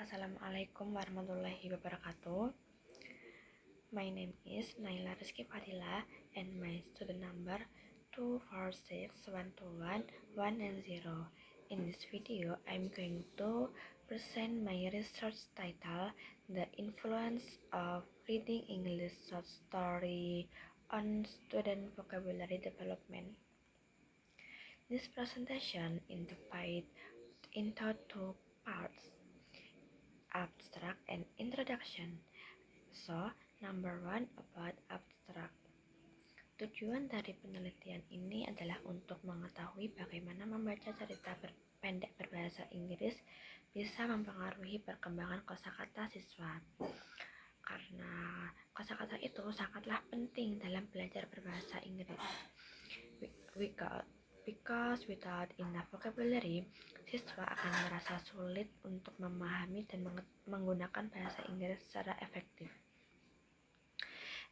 Assalamualaikum warahmatullahi wabarakatuh. My name is Naila Rizky Fadila and my student number 246121190. In this video, I'm going to present my research title, The Influence of Reading English Short Story on Student Vocabulary Development. This presentation is divided into two parts, abstract and introduction. So, number one about abstract. Tujuan dari penelitian ini adalah untuk mengetahui bagaimana membaca cerita pendek berbahasa Inggris bisa mempengaruhi perkembangan kosakata siswa. Karena kosakata itu sangatlah penting dalam belajar berbahasa Inggris. Because without enough vocabulary, siswa akan merasa sulit untuk memahami dan menggunakan bahasa Inggris secara efektif.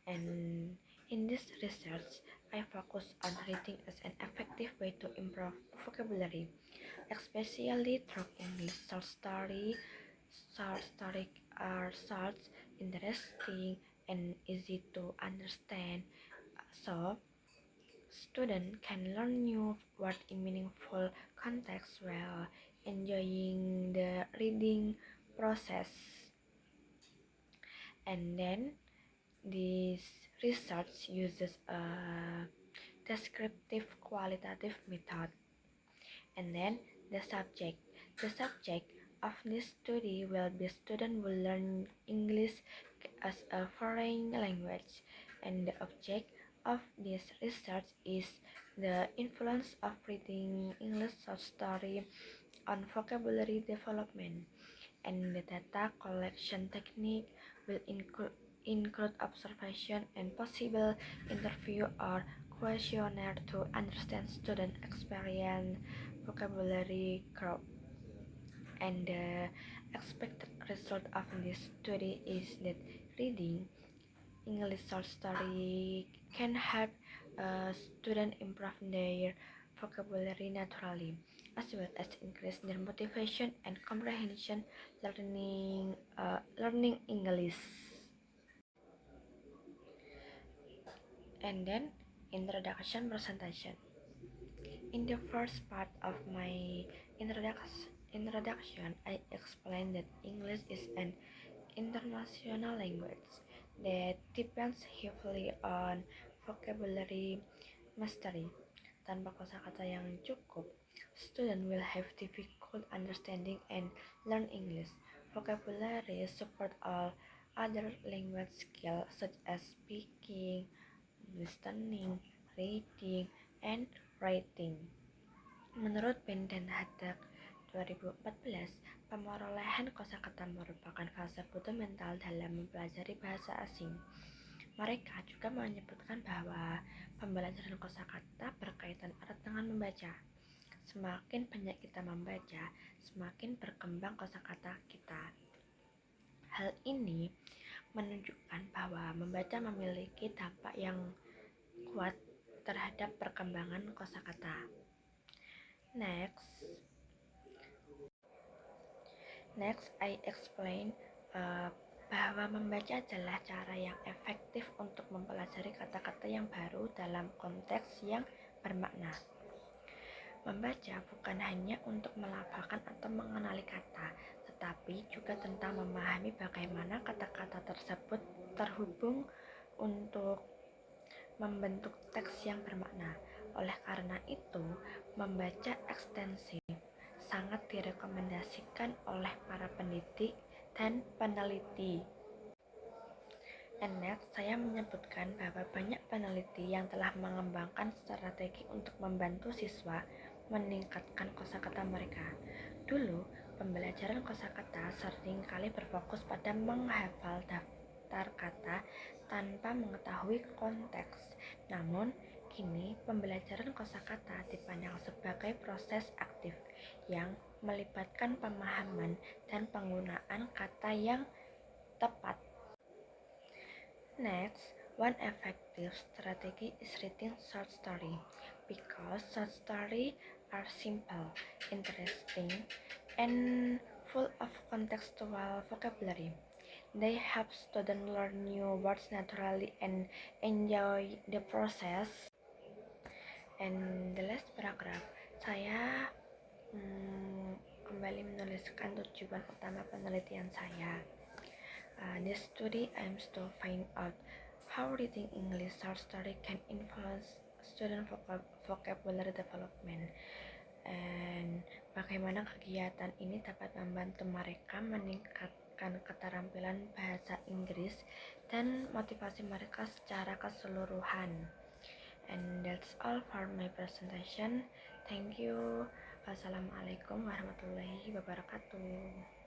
And in this research, I focus on reading as an effective way to improve vocabulary, especially through English short story. Short stories are short, interesting, and easy to understand, so students can learn new words in meaningful context while enjoying the reading process. And then this research uses a descriptive qualitative method. And then the subject of this study will be students will learn English as a foreign language, and the object of this research is the influence of reading English short story on vocabulary development. And the data collection technique will include observation and possible interview or questionnaire to understand student experience, vocabulary growth. And the expected result of this study is that reading English short story can help students improve their vocabulary naturally, as well as increase their motivation and comprehension learning English. And then introduction presentation. In the first part of my introduction, I explained that English is an international language that depends heavily on vocabulary mastery. Tanpa kosakata yang cukup, student will have difficult understanding and learn English. Vocabulary support all other language skills such as speaking, listening, reading, and writing. Menurut Ben dan Haddock 2014, pemerolehan kosakata merupakan fase fundamental dalam mempelajari bahasa asing. Mereka juga menyebutkan bahwa pembelajaran kosakata berkaitan erat dengan membaca. Semakin banyak kita membaca, semakin berkembang kosakata kita. Hal ini menunjukkan bahwa membaca memiliki dampak yang kuat terhadap perkembangan kosakata. Next, I explain bahwa membaca adalah cara yang efektif untuk mempelajari kata-kata yang baru dalam konteks yang bermakna. Membaca bukan hanya untuk melafalkan atau mengenali kata, tetapi juga tentang memahami bagaimana kata-kata tersebut terhubung untuk membentuk teks yang bermakna. Oleh karena itu, membaca ekstensif sangat direkomendasikan oleh para pendidik dan peneliti. And next, saya menyebutkan bahwa banyak peneliti yang telah mengembangkan strategi untuk membantu siswa meningkatkan kosakata mereka. Dulu, pembelajaran kosakata sering kali berfokus pada menghafal daftar kata tanpa mengetahui konteks. Namun, kini pembelajaran kosakata dipandang sebagai proses aktif yang melibatkan pemahaman dan penggunaan kata yang tepat. Next, one effective strategy is reading short story, because short stories are simple, interesting, and full of contextual vocabulary. They help students learn new words naturally and enjoy the process. And the last paragraph, saya kembali menuliskan tujuan utama penelitian saya. This study aims to find out how reading English short story can influence student vocabulary development, and bagaimana kegiatan ini dapat membantu mereka meningkatkan keterampilan bahasa Inggris dan motivasi mereka secara keseluruhan. And that's all for my presentation. Thank you. Wassalamualaikum warahmatullahi wabarakatuh.